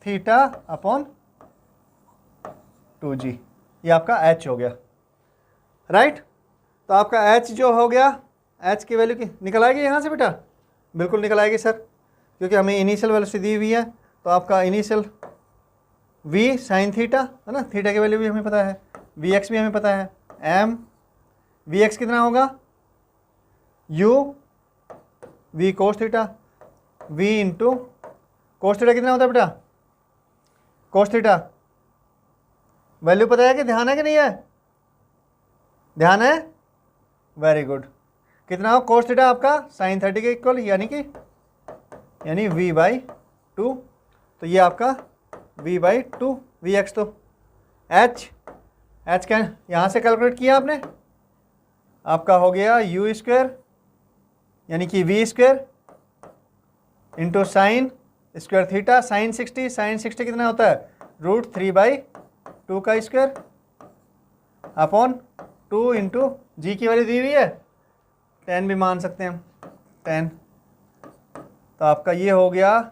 theta upon 2g, ये आपका h हो गया, राइट। तो आपका h जो हो गया, h की वैल्यू की निकल आएगी यहाँ से बेटा, बिल्कुल निकल आएगी सर, क्योंकि हमें इनिशियल वेलोसिटी दी हुई है, तो आपका इनिशियल v साइन थीटा है ना, थीटा की वैल्यू भी हमें पता है, vx भी हमें पता है, m vx कितना होगा u v cos theta, v into cos theta कितना होता है बेटा, कोस थीटा वैल्यू पता है कि ध्यान है कि नहीं है, ध्यान है, वेरी गुड, कितना हो कोस थीटा आपका साइन 30 के इक्वल, यानी v/2, तो ये आपका v/2 vx, तो h क्या यहाँ से कैलकुलेट किया आपने, आपका हो गया u स्क्वायर यानी कि v square into sine square theta, sine 60 कितना होता है √3/2 का स्क्वायर अपॉन 2 इंटू जी की वैल्यू दी हुई है 10 भी मान सकते हैं हम 10, तो आपका ये हो गया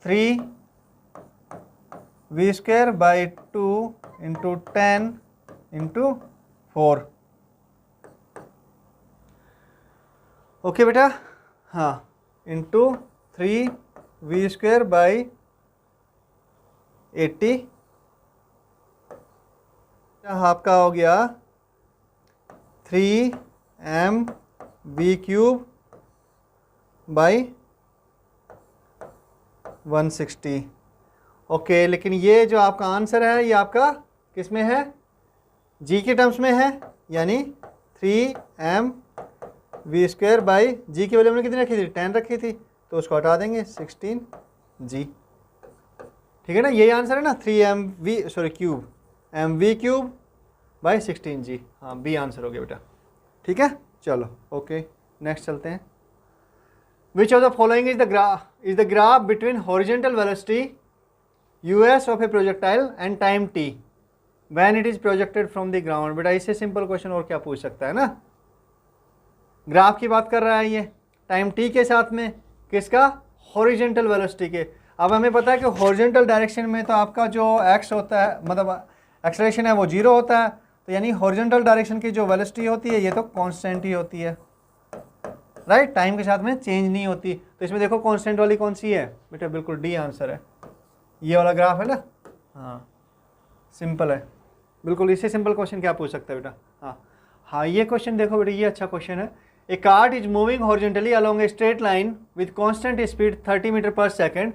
3v square by 2 into 10 into 4, okay बेटा, हाँ, इंटू 3v स्क्वायर बाई 80, आपका हो गया 3mv क्यूब बाई 160, ओके। लेकिन ये जो आपका आंसर है ये आपका किस में है, जी के टर्म्स में है, यानी 3mv स्क्वायर बाई जी की वैल्यू हमने कितनी रखी थी 10 रखी थी, तो उसको हटा देंगे 16g, ठीक है ना, यही आंसर है ना, 3mv cube mv cube by 16g, हाँ बी आंसर हो गया बेटा, ठीक है। चलो ओके नेक्स्ट चलते हैं। Which of the following is the graph between horizontal velocity us of a projectile and time t when it is projected from the ground. बेटा इससे सिंपल क्वेश्चन और क्या पूछ सकता है ना, ग्राफ की बात कर रहा है ये टाइम t के साथ में, किसका, हॉरिजेंटल वेलोसिटी के। अब हमें पता है कि हॉरिजेंटल डायरेक्शन में तो आपका जो x होता है, मतलब एक्सेलरेशन है वो 0 होता है, तो यानी हॉरिजेंटल डायरेक्शन की जो वेलोसिटी होती है ये तो कांस्टेंट ही होती है, राइट, टाइम के साथ में चेंज नहीं होती। तो इसमें देखो कांस्टेंट वाली कौन सी है बेटा, बिल्कुल डी आंसर है, ये वाला ग्राफ है ना, हाँ सिंपल है, बिल्कुल इससे सिंपल क्वेश्चन क्या पूछ सकते हैं बेटा। हाँ हाँ, ये क्वेश्चन देखो बेटा, ये अच्छा क्वेश्चन है। A cart is moving horizontally along a straight line with constant speed 30 metre per second.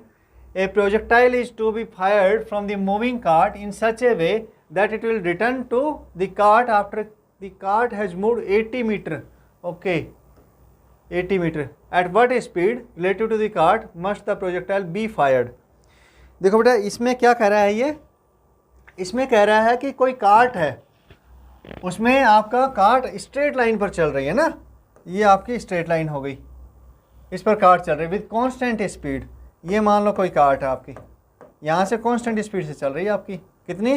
A projectile is to be fired from the moving cart in such a way that it will return to the cart after the cart has moved 80 metre. Okay 80 metre. At what speed relative to the cart must the projectile be fired. देखो बेटा इसमें क्या कह रहा है ये, इसमें कह रहा है कि कोई कार्ट है, उसमें आपका कार्ट स्ट्रेट लाइन पर चल रही है ना, ये आपकी स्ट्रेट लाइन हो गई, इस पर कार्ट चल रही है विद कांस्टेंट स्पीड। ये मान लो कोई कार्ट है आपकी, यहाँ से कांस्टेंट स्पीड से चल रही है आपकी, कितनी,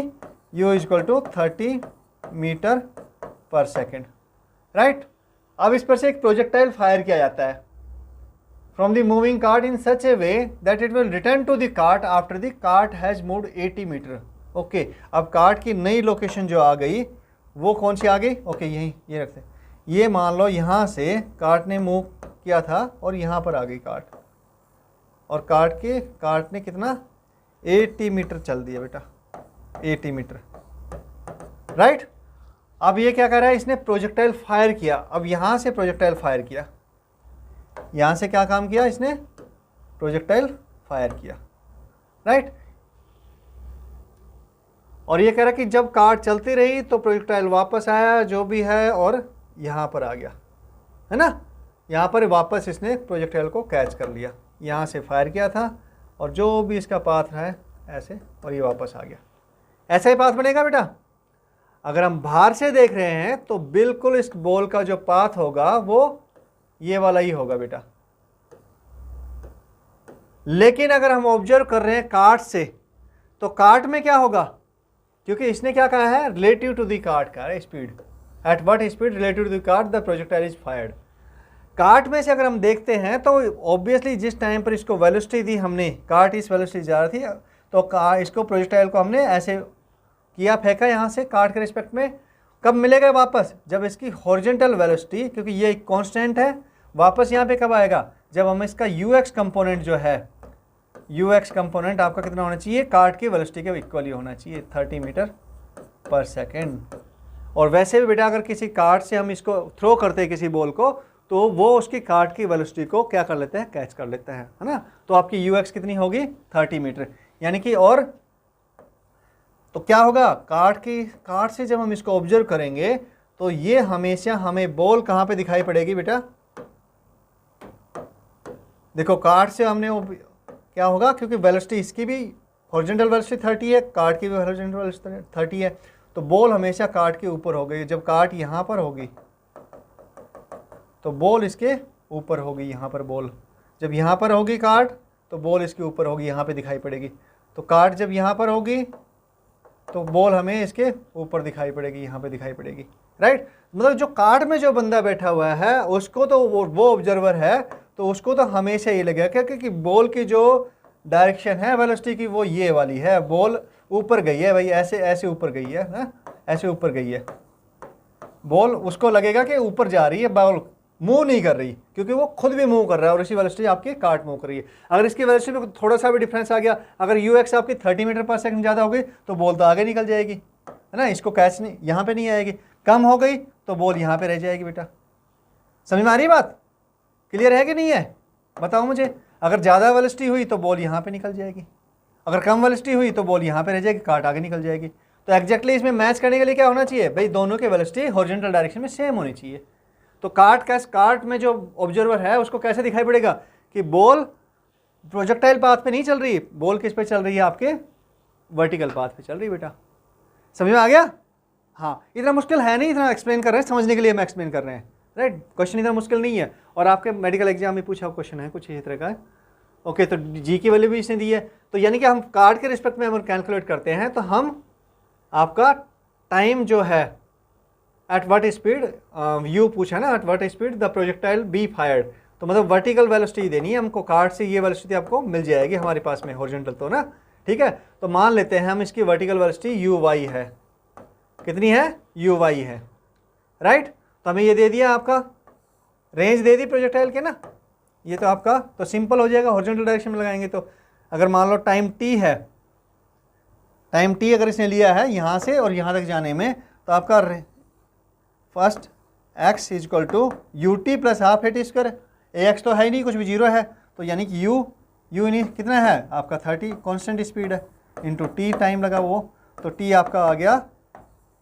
u equal to 30 metre per second, right. अब इस पर से एक प्रोजेक्टाइल फायर किया जाता है from the moving cart in such a way that it will return to the cart after the cart has moved 80 metre. Okay, अब कार्ट की नई लोकेशन जो आ गई वो कौन सी आ गई, ओके यहीं ये रखते हैं। ये मान लो यहाँ से कार्ट ने मूव किया था और यहाँ पर आ गई कार्ट, और कार्ट ने कितना 80 मीटर चल दिया बेटा, 80 मीटर, राइट। अब ये क्या कर रहा है, इसने प्रोजेक्टाइल फायर किया। अब यहाँ से प्रोजेक्टाइल फायर किया, यहाँ से क्या काम किया इसने, प्रोजेक्टाइल फायर किया, राइट। और ये कह रहा है कि जब कार चलती रही तो प्रोजेक्टाइल वापस आया जो भी है और यहाँ पर आ गया, है ना। यहाँ पर वापस इसने प्रोजेक्टाइल को कैच कर लिया, यहाँ से फायर किया था और जो भी इसका पाथ है ऐसे, और ये वापस आ गया। ऐसा ही पाथ बनेगा बेटा। अगर हम बाहर से देख रहे हैं तो बिल्कुल इस बॉल का जो पाथ होगा वो ये वाला ही होगा बेटा। लेकिन अगर हम ऑब्जर्व कर रहे हैं कार्ट से, तो कार्ट में क्या होगा, क्योंकि इसने क्या कहा है, रिलेटिव टू द कार्ट का speed, at what speed relative to the cart the projectile is fired. Cart में से अगर हम देखते हैं तो ऑब्वियसली जिस टाइम पर इसको वेलोसिटी दी हमने, कार्ट इस वेलोसिटी जा रही थी, तो इसको प्रोजेक्टाइल को हमने ऐसे किया, फेंका यहाँ से कार्ट के रिस्पेक्ट में। कब मिलेगा वापस, जब इसकी हॉरिजॉन्टल वेलोसिटी, क्योंकि ये एक कांस्टेंट है, वापस यहाँ पे कब आएगा, जब हम इसका ux कंपोनेंट जो है, ux कंपोनेंट आपका कितना होना चाहिए, कार्ट की वेलोसिटी के इक्वली होना चाहिए, 30 मीटर पर सेकेंड। और वैसे भी बेटा अगर किसी कार्ट से हम इसको थ्रो करते हैं किसी बॉल को, तो वो उसकी कार्ट की वेलोसिटी को क्या कर लेते हैं, कैच कर लेते हैं, है ना। तो आपकी ux कितनी होगी, 30 मीटर, यानी कि, और तो क्या होगा, कार्ट से जब हम इसको ऑब्जर्व करेंगे तो ये हमेशा हमें बॉल कहाँ पे दिखाई पड़ेगी बेटा, देखो कार्ट से हमने क्या होगा, क्योंकि वेलोसिटी इसकी भी हॉरिजॉन्टल वेलोसिटी 30 है, कार्ट की भी हॉरिजॉन्टल वेलोसिटी 30 है, तो बॉल हमेशा कार्ट के ऊपर होगी। जब कार्ट यहाँ पर होगी तो बॉल इसके ऊपर होगी, यहाँ पर बॉल जब यहाँ पर होगी कार्ट, तो बॉल इसके ऊपर होगी, यहाँ पे दिखाई पड़ेगी। तो कार्ट जब यहाँ पर होगी तो बॉल हमें इसके ऊपर दिखाई पड़ेगी, यहाँ पे दिखाई पड़ेगी, राइट। मतलब जो कार्ट में जो बंदा बैठा हुआ है उसको तो वो ऑब्जर्वर है, तो उसको तो हमेशा ये लगेगा कि बॉल की जो डायरेक्शन है वेलोसिटी की वो ये वाली है, बॉल ऊपर गई है भाई, ऐसे ऐसे ऊपर गई है ना, ऐसे ऊपर गई है बॉल, उसको लगेगा कि ऊपर जा रही है, बॉल मूव नहीं कर रही, क्योंकि वो खुद भी मूव कर रहा है और इसी वेलोसिटी आपकी कार्ट मूव कर रही है। अगर इसकी वेलोसिटी में थोड़ा सा भी डिफरेंस आ गया, अगर ux आपकी 30 मीटर पर सेकंड ज़्यादा हो गई तो बॉल तो आगे निकल जाएगी, है ना, इसको कैच नहीं, यहाँ पे नहीं आएगी। कम हो गई तो बॉल यहाँ पे रह जाएगी बेटा। समझ में आ रही बात, क्लियर है कि नहीं है, बताओ मुझे। अगर ज़्यादा वेलोसिटी हुई तो बॉल यहाँ पर निकल जाएगी, अगर कम वेलोसिटी हुई तो बॉल यहाँ पर रह जाएगी, कार्ट आगे निकल जाएगी। तो एग्जैक्टली इसमें मैच करने के लिए क्या होना चाहिए भाई, दोनों के वेलोसिटी हॉरिजॉन्टल डायरेक्शन में सेम होनी चाहिए। तो कार्ट में जो ऑब्जर्वर है उसको कैसे दिखाई पड़ेगा कि बॉल प्रोजेक्टाइल पाथ पे नहीं चल रही, बॉल किस पे चल रही है, आपके वर्टिकल पाथ पे चल रही है बेटा। समझ में आ गया। हाँ, इतना मुश्किल है नहीं, इतना एक्सप्लेन कर रहे हैं, समझने के लिए हम एक्सप्लेन कर रहे हैं, राइट। क्वेश्चन इतना मुश्किल नहीं है, और आपके मेडिकल एग्जाम में पूछा क्वेश्चन है कुछ इस तरह का है। ओके, तो जी की वैल्यू भी इसने दी है, तो यानी कि हम कार्ट के रिस्पेक्ट में हम कैलकुलेट करते हैं तो हम आपका टाइम जो है एट व्हाट स्पीड, यू पूछा ना, eight what speed the projectile be fired, तो मतलब वर्टिकल वेलोसिटी देनी है हमको, कार्ट से ये वेलोसिटी आपको मिल जाएगी हमारे पास में, हॉरिजॉन्टल तो ना, ठीक है। तो मान लेते हैं हम इसकी वर्टिकल वेलोसिटी यू वाई है, कितनी है, यू वाई है, राइट। तो हमें ये दे दिया, आपका रेंज दे दी प्रोजेक्टाइल के ना, ये तो आपका तो सिंपल हो जाएगा, हॉरिजॉन्टल डायरेक्शन में लगाएंगे तो अगर मान लो टाइम टी है, टाइम टी अगर इसने लिया है यहाँ से और यहाँ तक जाने में, तो आपका first x is equal to u t plus half a t square. A x तो है ही नहीं, कुछ भी जीरो है, तो यानी कि यू नहीं कितना है आपका 30 कांस्टेंट स्पीड है, इंटू टी टाइम लगा वो, तो टी आपका आ गया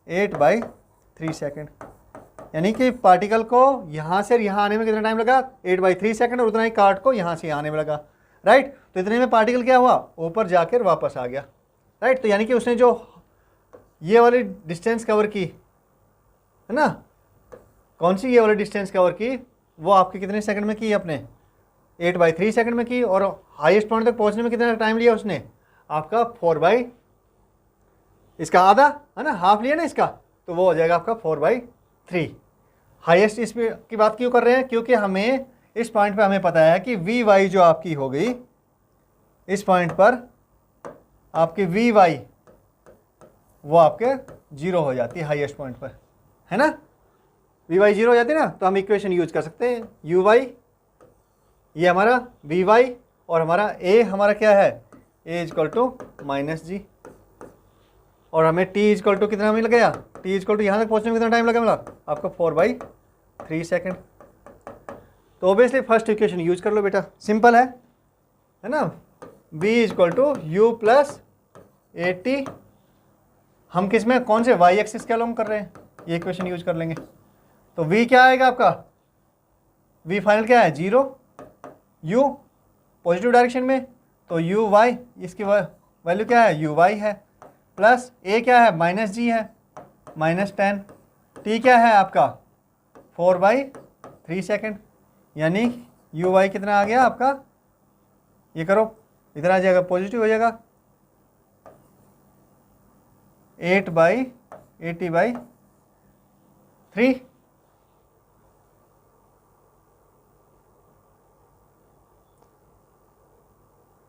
8/3 सेकेंड। यानी कि पार्टिकल को यहाँ से यहाँ आने में कितना टाइम लगा, 8/3 सेकेंड, और उतना ही कार्ड को यहाँ से आने में लगा, राइट। तो इतने में पार्टिकल क्या हुआ, ऊपर जाकर वापस आ गया, राइट। तो यानी कि उसने जो ये वाली डिस्टेंस कवर की है ना, कौन सी ये वाली डिस्टेंस कवर की, वो आपके कितने सेकंड में की अपने, 8/3 सेकंड में की, और हाईएस्ट पॉइंट तक पहुंचने में कितना टाइम लिया उसने, आपका 4 इसका आधा है ना, हाफ लिया ना इसका, तो वो हो जाएगा आपका 4/3। हाईएस्ट स्पीड की बात क्यों कर रहे हैं, क्योंकि हमें इस पॉइंट पे हमें पता है कि वी वाई जो आपकी हो गई, इस पॉइंट पर आपकी वी वाई वो आपके 0 हो जाती है हाईएस्ट पॉइंट पर, है ना, वी वाई 0 हो जाती है ना। तो हम इक्वेशन यूज कर सकते हैं, यू वाई ये हमारा वी वाई, और हमारा ए हमारा क्या है, ए इजक्वल टू -g, और हमें टी इजक्वल टू कितना मिल गया, टी इजक्वल टू यहाँ तक पहुँचने में कितना टाइम लगा मिला आपका 4/3 सेकेंड। तो ऑब्वियसली फर्स्ट इक्वेशन यूज कर लो बेटा, सिंपल है ना। v is equal to u plus a t, हम किस में कौन से y एक्सिस के अलोंग कर रहे हैं, ये इक्वेशन यूज कर लेंगे। तो v क्या आएगा आपका, v फाइनल क्या है 0, u पॉजिटिव डायरेक्शन में, तो u y इसकी वैल्यू क्या है u y है, प्लस a क्या है -g है -10, t क्या है आपका 4/3 सेकेंड, यानी u y कितना आ गया आपका, ये करो इधर आ जाएगा पॉजिटिव हो जाएगा 8/80/3।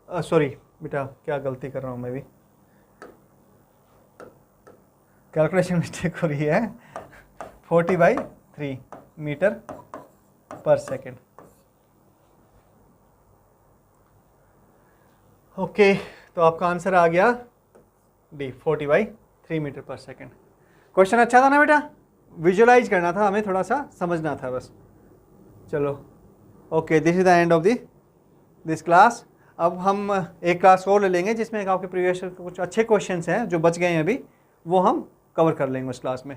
सॉरी बेटा, क्या गलती कर रहा हूँ मैं भी, कैलकुलेशन मिस्टेक हो रही है, 40/3 मीटर पर सेकेंड। ओके, तो आपका आंसर आ गया D, 40/3 metre per second. Question अच्छा था ना बेटा, विजुअलाइज करना था हमें, थोड़ा सा समझना था बस। चलो okay, this is the end of this class. अब हम एक क्लास और ले लेंगे जिसमें आपके प्रीवियस कुछ अच्छे क्वेश्चंस हैं जो बच गए हैं अभी, वो हम कवर कर लेंगे उस क्लास में।